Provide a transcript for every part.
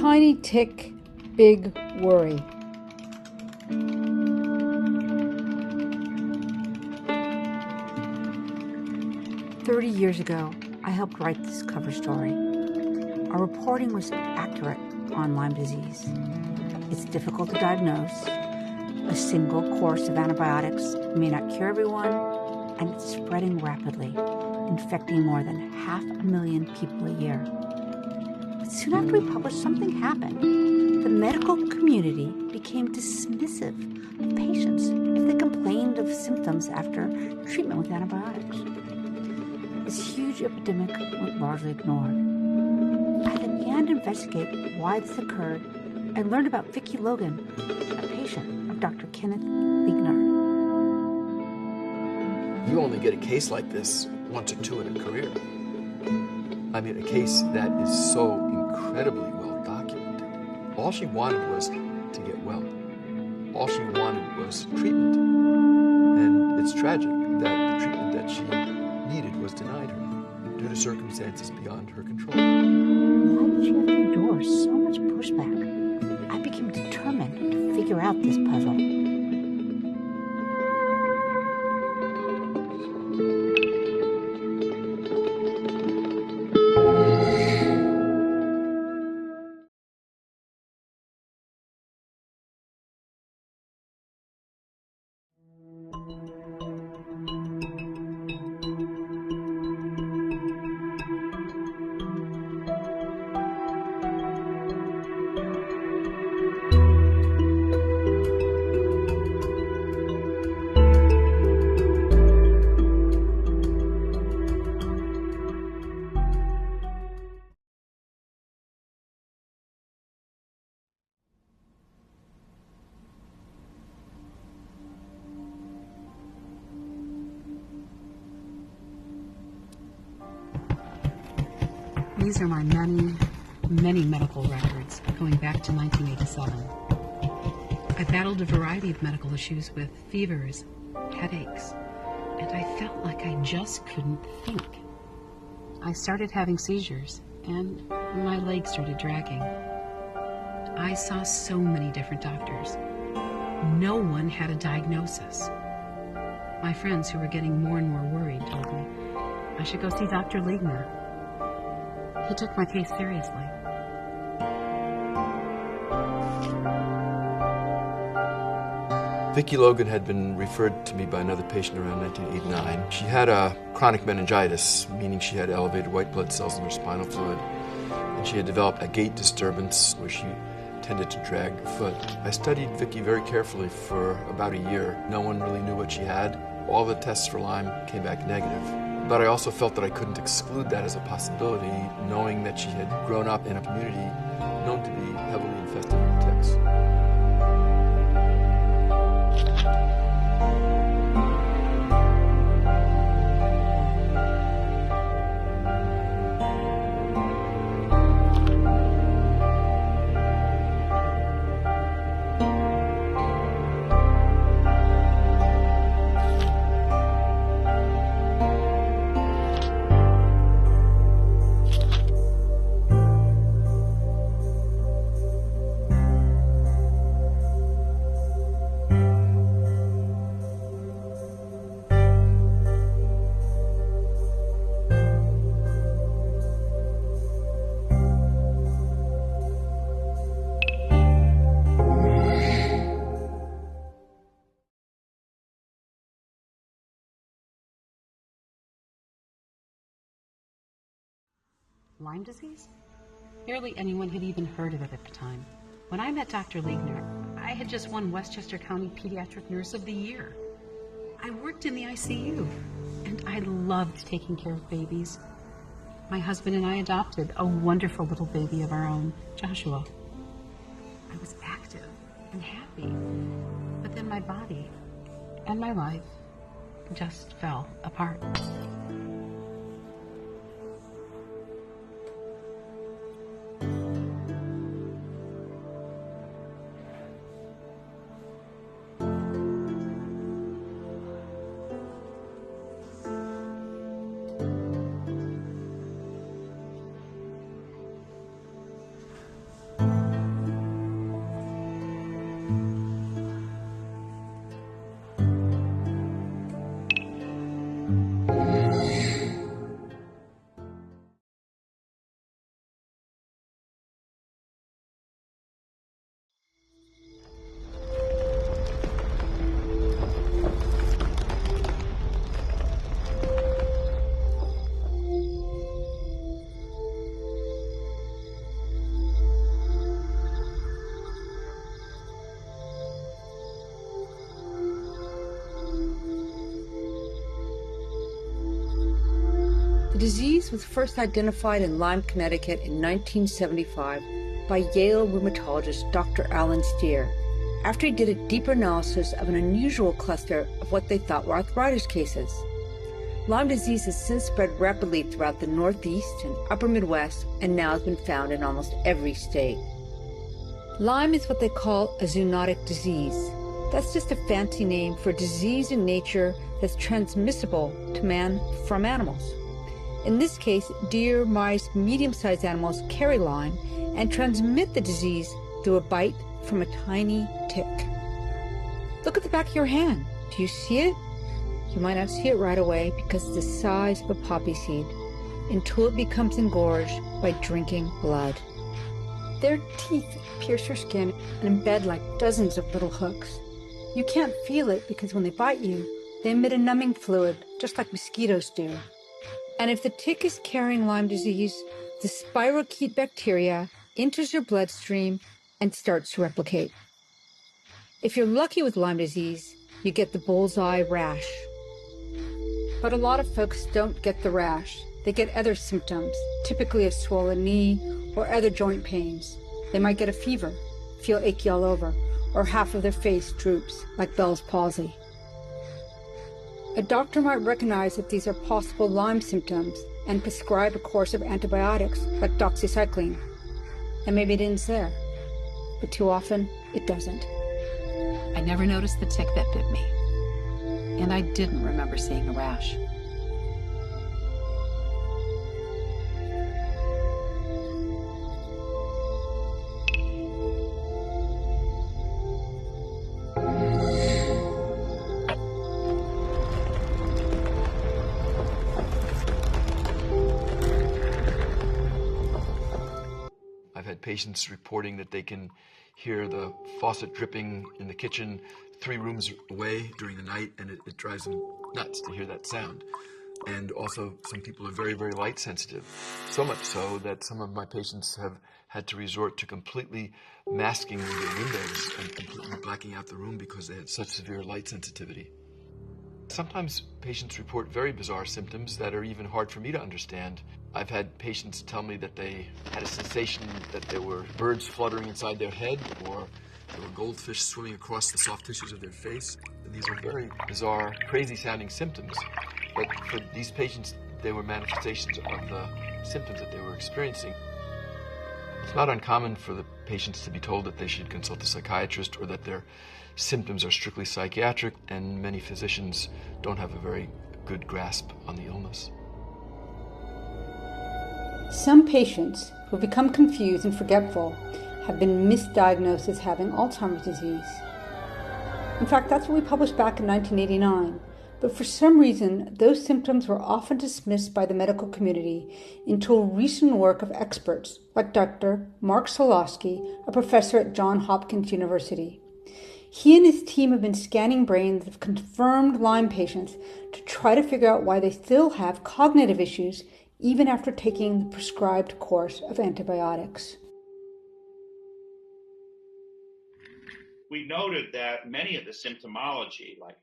Tiny tick, big worry. Years ago, I helped write this cover story. Our reporting was accurate on Lyme disease. It's difficult to diagnose. A single course of antibiotics may not cure everyone, and it's spreading rapidly, infecting more than 500,000 people a year. But soon after we published, something happened. The medical community became dismissive of patients if they complained of symptoms after treatment with antibiotics. This huge epidemic went largely ignored. I then began to investigate why this occurred and learned about Vicki Logan, a patient of Dr. Kenneth Liegner. You only get a case like this once or two in a career. I mean, a case that is so incredibly well documented. All she wanted was to get well. All she wanted was treatment. And it's tragic that the treatment that she needed was denied her due to circumstances beyond her control. Why did she have to endure so much pushback? I became determined to figure out this puzzle. These are my many medical records going back to 1987. I battled a variety of medical issues with fevers, headaches, and I felt like I just couldn't think. I started having seizures, and my legs started dragging. I saw so many different doctors. No one had a diagnosis. My friends, who were getting more and more worried, told me I should go see Dr. Liegner. He took my case seriously. Vicki Logan had been referred to me by another patient around 1989. She had a chronic meningitis, meaning she had elevated white blood cells in her spinal fluid, and she had developed a gait disturbance where she tended to drag her foot. I studied Vicki very carefully for about a year. No one really knew what she had. All the tests for Lyme came back negative. But I also felt that I couldn't exclude that as a possibility, knowing that she had grown up in a community known to be heavily infested with ticks. Lyme disease? Barely anyone had even heard of it at the time. When I met Dr. Liegner, I had just won Westchester County Pediatric Nurse of the Year. I worked in the ICU, and I loved taking care of babies. My husband and I adopted a wonderful little baby of our own, Joshua. I was active and happy, but then my body and my life just fell apart. disease was first identified in Lyme, Connecticut in 1975 by Yale rheumatologist Dr. Alan Steer, after he did a deeper analysis of an unusual cluster of what they thought were arthritis cases. Lyme disease has since spread rapidly throughout the Northeast and Upper Midwest and now has been found in almost every state. Lyme is what they call a zoonotic disease. That's just a fancy name for a disease in nature that's transmissible to man from animals. In this case, deer, mice, medium-sized animals carry Lyme and transmit the disease through a bite from a tiny tick. Look at the back of your hand. Do you see it? You might not see it right away because it's the size of a poppy seed until it becomes engorged by drinking blood. Their teeth pierce your skin and embed like dozens of little hooks. You can't feel it because when they bite you, they emit a numbing fluid just like mosquitoes do. And if the tick is carrying Lyme disease, the spirochete bacteria enters your bloodstream and starts to replicate. If you're lucky with Lyme disease, you get the bullseye rash. But a lot of folks don't get the rash. They get other symptoms, typically a swollen knee or other joint pains. They might get a fever, feel achy all over, or half of their face droops like Bell's palsy. A doctor might recognize that these are possible Lyme symptoms and prescribe a course of antibiotics like doxycycline. And maybe it ends there, but too often it doesn't. I never noticed the tick that bit me, and I didn't remember seeing a rash. I've had patients reporting that they can hear the faucet dripping in the kitchen 3 rooms away during the night, and it drives them nuts to hear that sound. And also, some people are very, very light sensitive. So much so that some of my patients have had to resort to completely masking their windows and completely blacking out the room because they had such severe light sensitivity. Sometimes patients report very bizarre symptoms that are even hard for me to understand. I've had patients tell me that they had a sensation that there were birds fluttering inside their head, or there were goldfish swimming across the soft tissues of their face. And these are very bizarre, crazy-sounding symptoms. But for these patients, they were manifestations of the symptoms that they were experiencing. It's not uncommon for the patients to be told that they should consult a psychiatrist or that their symptoms are strictly psychiatric, and many physicians don't have a very good grasp on the illness. Some patients who have become confused and forgetful have been misdiagnosed as having Alzheimer's disease. In fact, that's what we published back in 1989. But for some reason, those symptoms were often dismissed by the medical community until recent work of experts like Dr. Mark Solosky, a professor at Johns Hopkins University. He and his team have been scanning brains of confirmed Lyme patients to try to figure out why they still have cognitive issues even after taking the prescribed course of antibiotics. We noted that many of the symptomology, like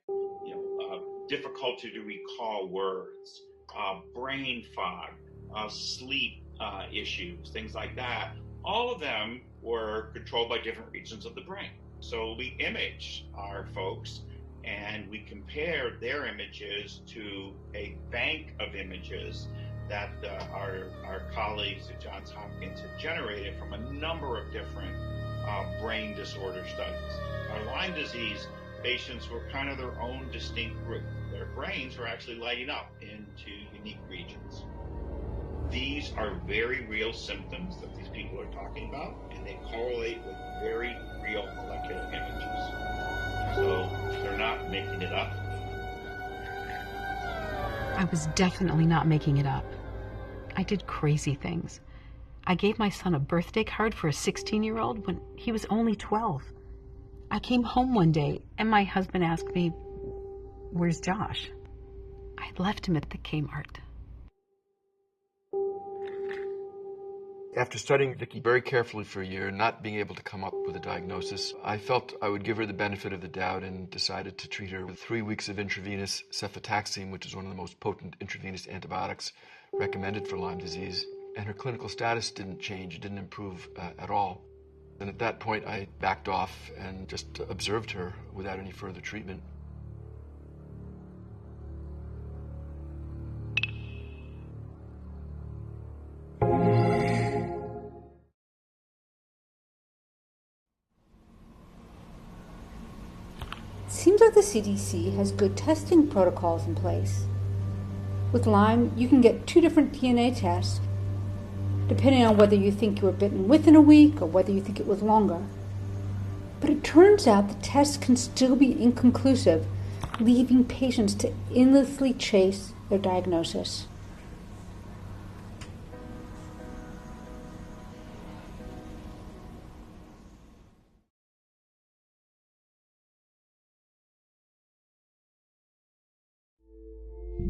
difficulty to recall words, brain fog, sleep issues, things like that, all of them were controlled by different regions of the brain. So we imaged our folks and we compared their images to a bank of images that our colleagues at Johns Hopkins had generated from a number of different brain disorder studies. Our Lyme disease patients were kind of their own distinct group. Their brains were actually lighting up into unique regions. These are very real symptoms that these people are talking about, and they correlate with very real molecular images. So they're not making it up. I was definitely not making it up. I did crazy things. I gave my son a birthday card for a 16-year-old when he was only 12. I came home one day and my husband asked me, "Where's Josh?" I had left him at the Kmart. After studying Vicky very carefully for a year and not being able to come up with a diagnosis, I felt I would give her the benefit of the doubt and decided to treat her with 3 weeks of intravenous cefotaxime, which is one of the most potent intravenous antibiotics recommended for Lyme disease, and her clinical status didn't change, it didn't improve at all. And at that point, I backed off and just observed her without any further treatment. Seems like the CDC has good testing protocols in place. With Lyme, you can get 2 different DNA tests, depending on whether you think you were bitten within a week or whether you think it was longer. But it turns out the tests can still be inconclusive, leaving patients to endlessly chase their diagnosis.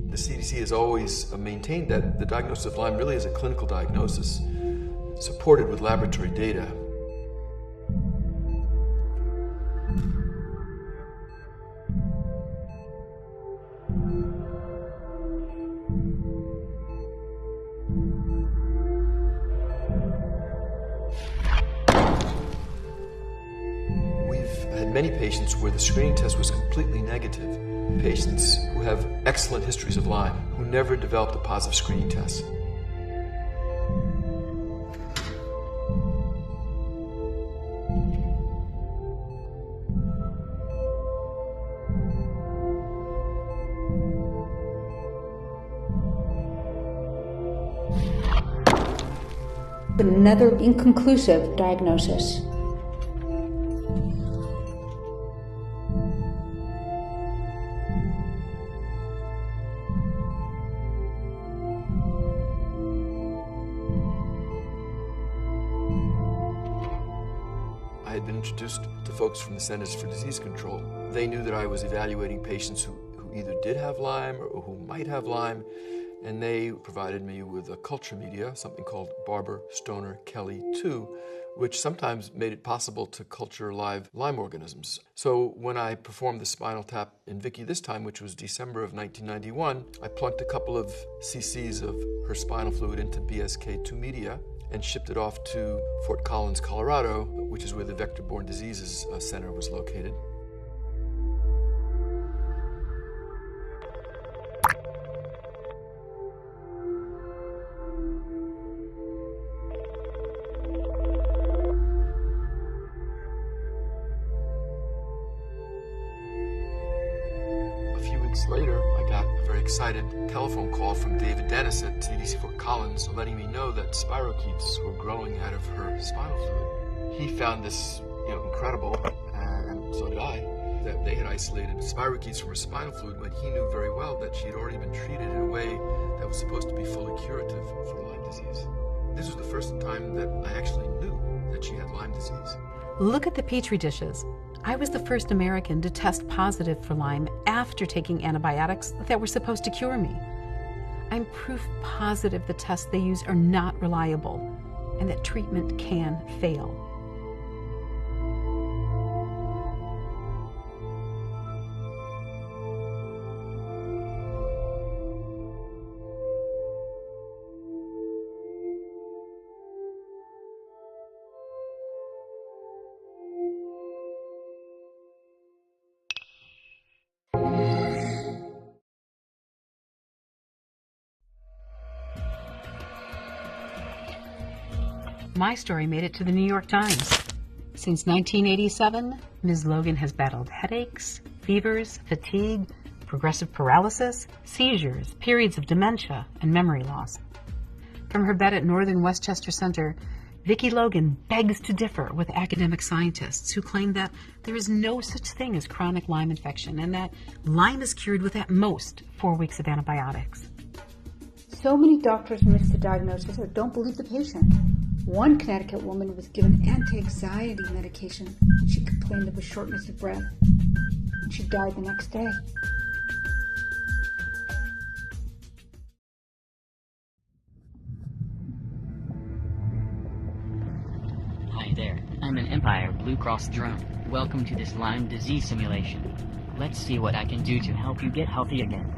The CDC has always maintained that the diagnosis of Lyme really is a clinical diagnosis, supported with laboratory data. We've had many patients where the screening test was completely negative. Patients who have excellent histories of Lyme, who never developed a positive screening test. Another inconclusive diagnosis. I had been introduced to folks from the Centers for Disease Control. They knew that I was evaluating patients who either did have Lyme or who might have Lyme, and they provided me with a culture media, something called Barber Stoner Kelly 2, which sometimes made it possible to culture live Lyme organisms. So when I performed the spinal tap in Vicky this time, which was December of 1991, I plunked a couple of cc's of her spinal fluid into BSK2 media and shipped it off to Fort Collins, Colorado, which is where the Vector-Borne Diseases Center was located. Later, I got a very excited telephone call from David Dennis at CDC Fort Collins letting me know that spirochetes were growing out of her spinal fluid. He found this incredible, and so did I, that they had isolated spirochetes from her spinal fluid when he knew very well that she had already been treated in a way that was supposed to be fully curative for Lyme disease. This was the first time that I actually knew that she had Lyme disease. Look at the Petri dishes. I was the first American to test positive for Lyme after taking antibiotics that were supposed to cure me. I'm proof positive the tests they use are not reliable and that treatment can fail. My story made it to the New York Times. Since 1987, Ms. Logan has battled headaches, fevers, fatigue, progressive paralysis, seizures, periods of dementia, and memory loss. From her bed at Northern Westchester Center, Vicki Logan begs to differ with academic scientists who claim that there is no such thing as chronic Lyme infection and that Lyme is cured with at most 4 weeks of antibiotics. So many doctors miss the diagnosis or don't believe the patient. One Connecticut woman was given anti-anxiety medication. She complained of a shortness of breath. She died the next day. Hi there, I'm an Empire Blue Cross drone. Welcome to this Lyme disease simulation. Let's see what I can do to help you get healthy again.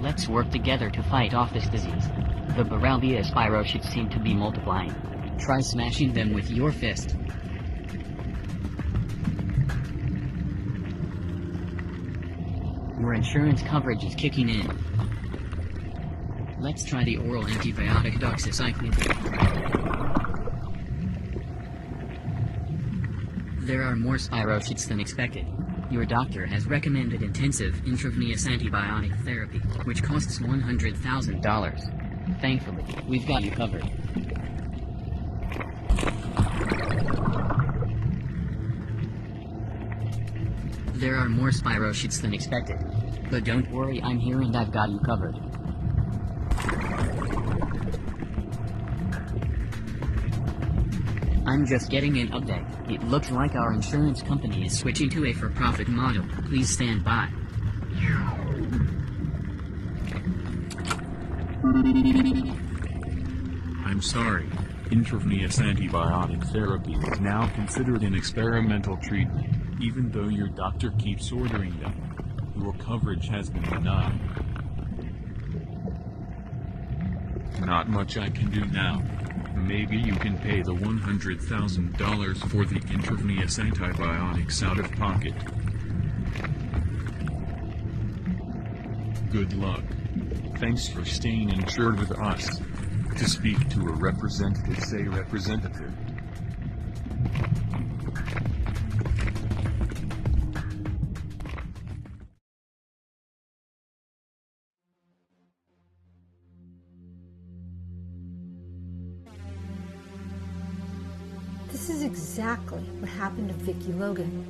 Let's work together to fight off this disease. The Borrelia spirochetes seem to be multiplying. Try smashing them with your fist. Your insurance coverage is kicking in. Let's try the oral antibiotic doxycycline. There are more spirochetes than expected. Your doctor has recommended intensive intravenous antibiotic therapy, which costs $100,000. Thankfully, we've got you covered. There are more spirochetes than expected. But don't worry, I'm here and I've got you covered. I'm just getting an update. It looks like our insurance company is switching to a for-profit model. Please stand by. I'm sorry. Intravenous antibiotic therapy is now considered an experimental treatment, even though your doctor keeps ordering them. Your coverage has been denied. Not much I can do now. Maybe you can pay the $100,000 for the intravenous antibiotics out of pocket. Good luck. Thanks for staying insured with us. To speak to a representative, say representative. This is exactly what happened to Vicki Logan.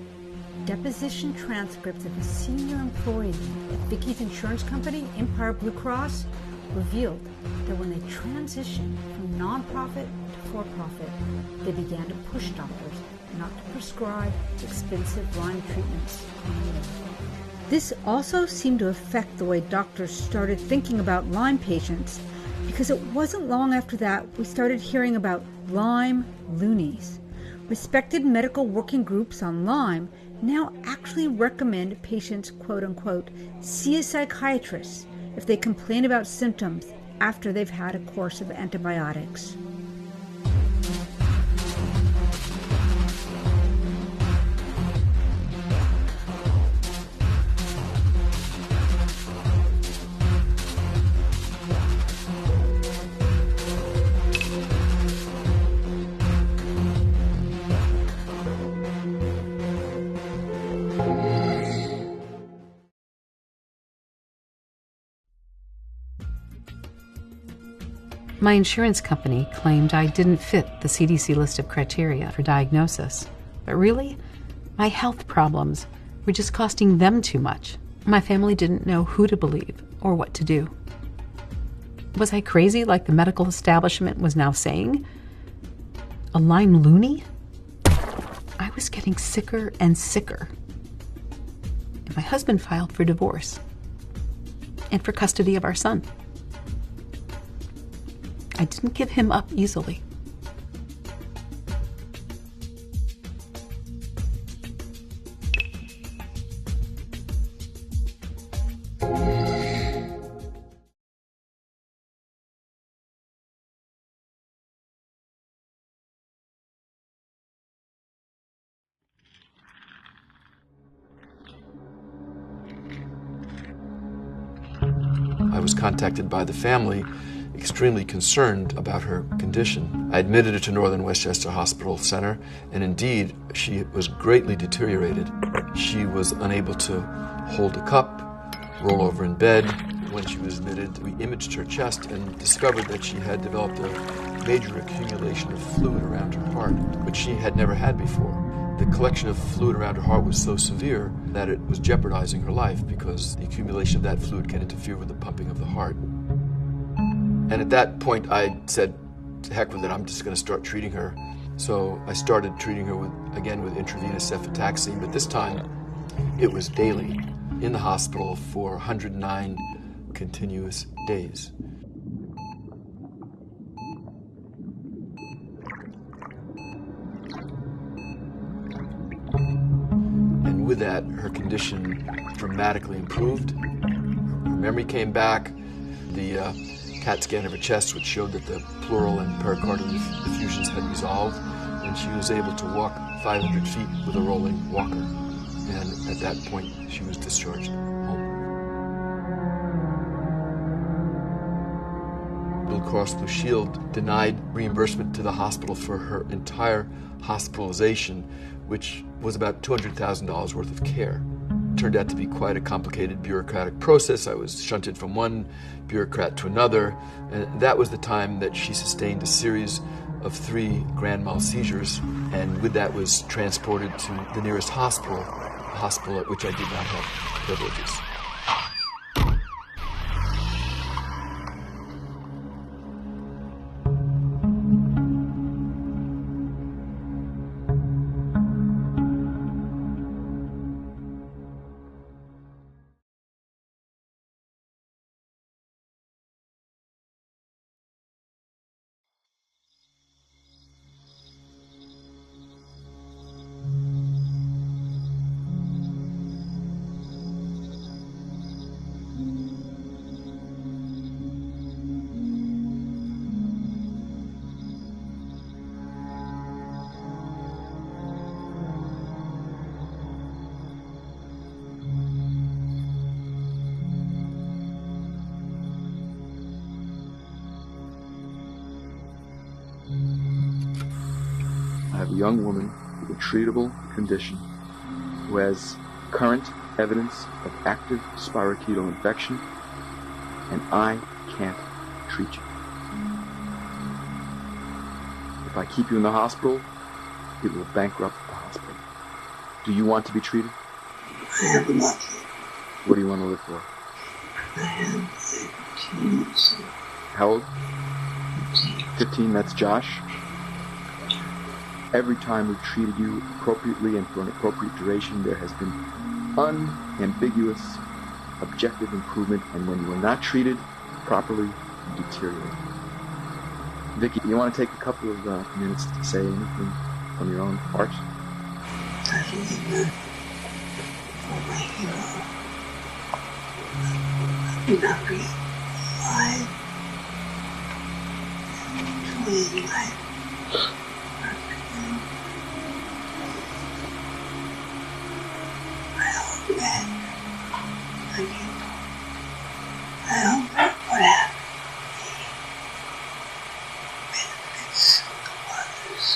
Deposition transcripts of a senior employee at Vicki's insurance company, Empire Blue Cross, revealed that when they transitioned from nonprofit to for-profit, they began to push doctors not to prescribe expensive Lyme treatments anymore. This also seemed to affect the way doctors started thinking about Lyme patients, because it wasn't long after that we started hearing about Lyme loonies. Respected medical working groups on Lyme now actually recommend patients, quote-unquote, see a psychiatrist if they complain about symptoms after they've had a course of antibiotics. My insurance company claimed I didn't fit the CDC list of criteria for diagnosis. But really, my health problems were just costing them too much. My family didn't know who to believe or what to do. Was I crazy like the medical establishment was now saying? A Lyme loony? I was getting sicker and sicker. And my husband filed for divorce and for custody of our son. I didn't give him up easily. I was contacted by the family, extremely concerned about her condition. I admitted her to Northern Westchester Hospital Center, and indeed, she was greatly deteriorated. She was unable to hold a cup, roll over in bed. When she was admitted, we imaged her chest and discovered that she had developed a major accumulation of fluid around her heart, which she had never had before. The collection of fluid around her heart was so severe that it was jeopardizing her life because the accumulation of that fluid can interfere with the pumping of the heart. And at that point, I said, to heck with it, I'm just going to start treating her. So I started treating her with intravenous cefotaxime, but this time it was daily in the hospital for 109 continuous days. And with that, her condition dramatically improved. Her memory came back. The CAT scan of her chest, which showed that the pleural and pericardial effusions had resolved, and she was able to walk 500 feet with a rolling walker. And at that point, she was discharged home. Blue Cross Blue Shield denied reimbursement to the hospital for her entire hospitalization, which was about $200,000 worth of care. It turned out to be quite a complicated bureaucratic process. I was shunted from one bureaucrat to another, and that was the time that she sustained a series of 3 grand mal seizures, and with that was transported to the nearest hospital, a hospital at which I did not have privileges. I have a young woman with a treatable condition who has current evidence of active spirochetal infection, and I can't treat you. If I keep you in the hospital, it will bankrupt the hospital. Do you want to be treated? I am lucky. What do you want to live for? I am 15 years old. How old? 15. 15, that's Josh. Every time we've treated you appropriately and for an appropriate duration, there has been unambiguous, objective improvement, and when you are not treated properly, you deteriorate. Vicky, you want to take a couple of minutes to say anything from your own heart? I believe that for my hero, I do not breathe alive, enjoying life. I hope that my people, I hope that what happened to me benefits others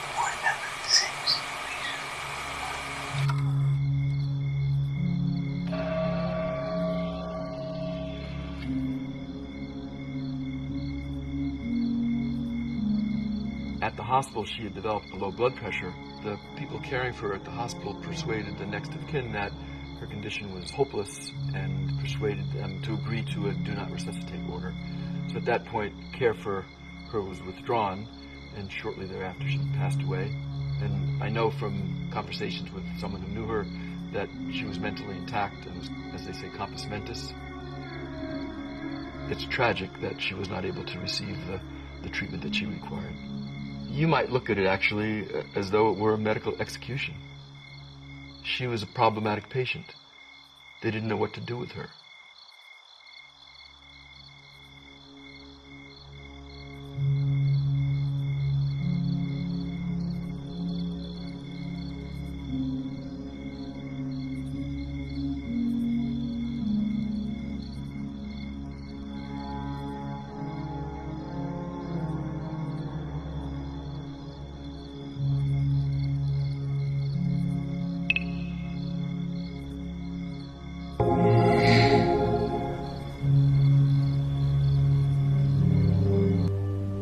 who are never in the same situation. At the hospital, she had developed a low blood pressure. The people caring for her at the hospital persuaded the next of kin that her condition was hopeless and persuaded them to agree to a do not resuscitate order. So at that point, care for her was withdrawn, and shortly thereafter she passed away. And I know from conversations with someone who knew her that she was mentally intact and was, as they say, compos mentis. It's tragic that she was not able to receive the treatment that she required. You might look at it actually as though it were a medical execution. She was a problematic patient. They didn't know what to do with her.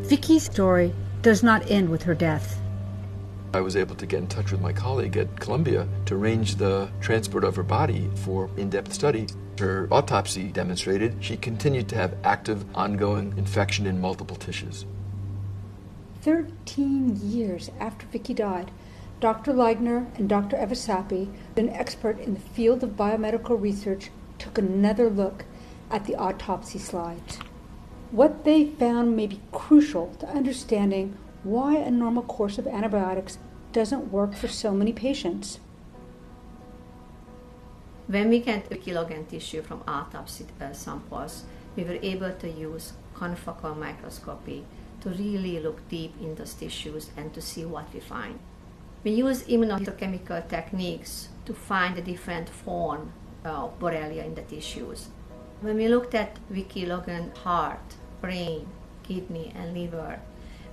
Vicky's story does not end with her death. I was able to get in touch with my colleague at Columbia to arrange the transport of her body for in-depth study. Her autopsy demonstrated she continued to have active, ongoing infection in multiple tissues. 13 years after Vicky died, Dr. Leigner and Dr. Evasapi, an expert in the field of biomedical research, took another look at the autopsy slides. What they found may be crucial to understanding why a normal course of antibiotics doesn't work for so many patients. When we get Vicky Logan tissue from autopsy samples, we were able to use confocal microscopy to really look deep in those tissues and to see what we find. We use immunohistochemical techniques to find the different form of Borrelia in the tissues. When we looked at Vicky Logan's heart, brain, kidney, and liver,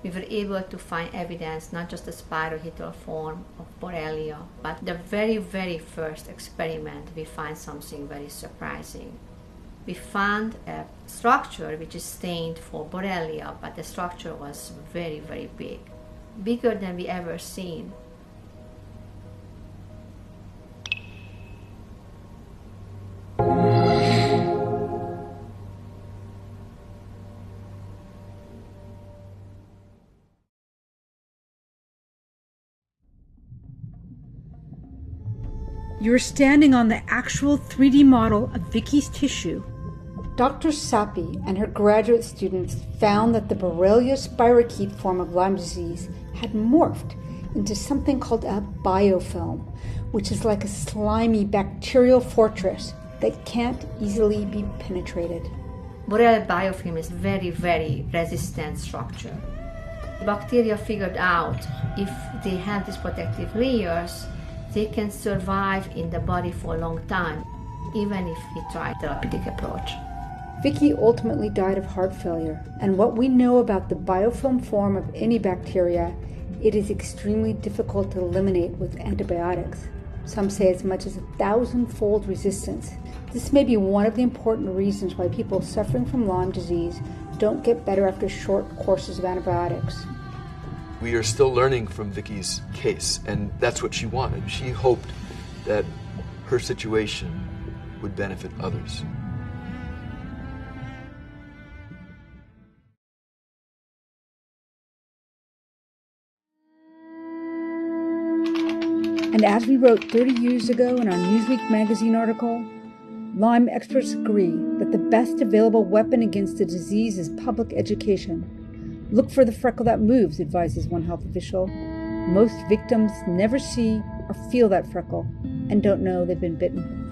we were able to find evidence, not just the spirochetal form of Borrelia, but the very, very first experiment, we find something very surprising. We found a structure which is stained for Borrelia, but the structure was very, very big, bigger than we ever seen. You're standing on the actual 3D model of Vicky's tissue. Dr. Sappi and her graduate students found that the Borrelia spirochete form of Lyme disease had morphed into something called a biofilm, which is like a slimy bacterial fortress that can't easily be penetrated. Borrelia biofilm is very, very resistant structure. Bacteria figured out if they have these protective layers, they can survive in the body for a long time, even if we try a therapeutic approach. Vicky ultimately died of heart failure, and what we know about the biofilm form of any bacteria, it is extremely difficult to eliminate with antibiotics. Some say as much as 1,000-fold resistance. This may be one of the important reasons why people suffering from Lyme disease don't get better after short courses of antibiotics. We are still learning from Vicky's case, and that's what she wanted. She hoped that her situation would benefit others. And as we wrote 30 years ago in our Newsweek magazine article, Lyme experts agree that the best available weapon against the disease is public education. Look for the freckle that moves, advises one health official. Most victims never see or feel that freckle and don't know they've been bitten.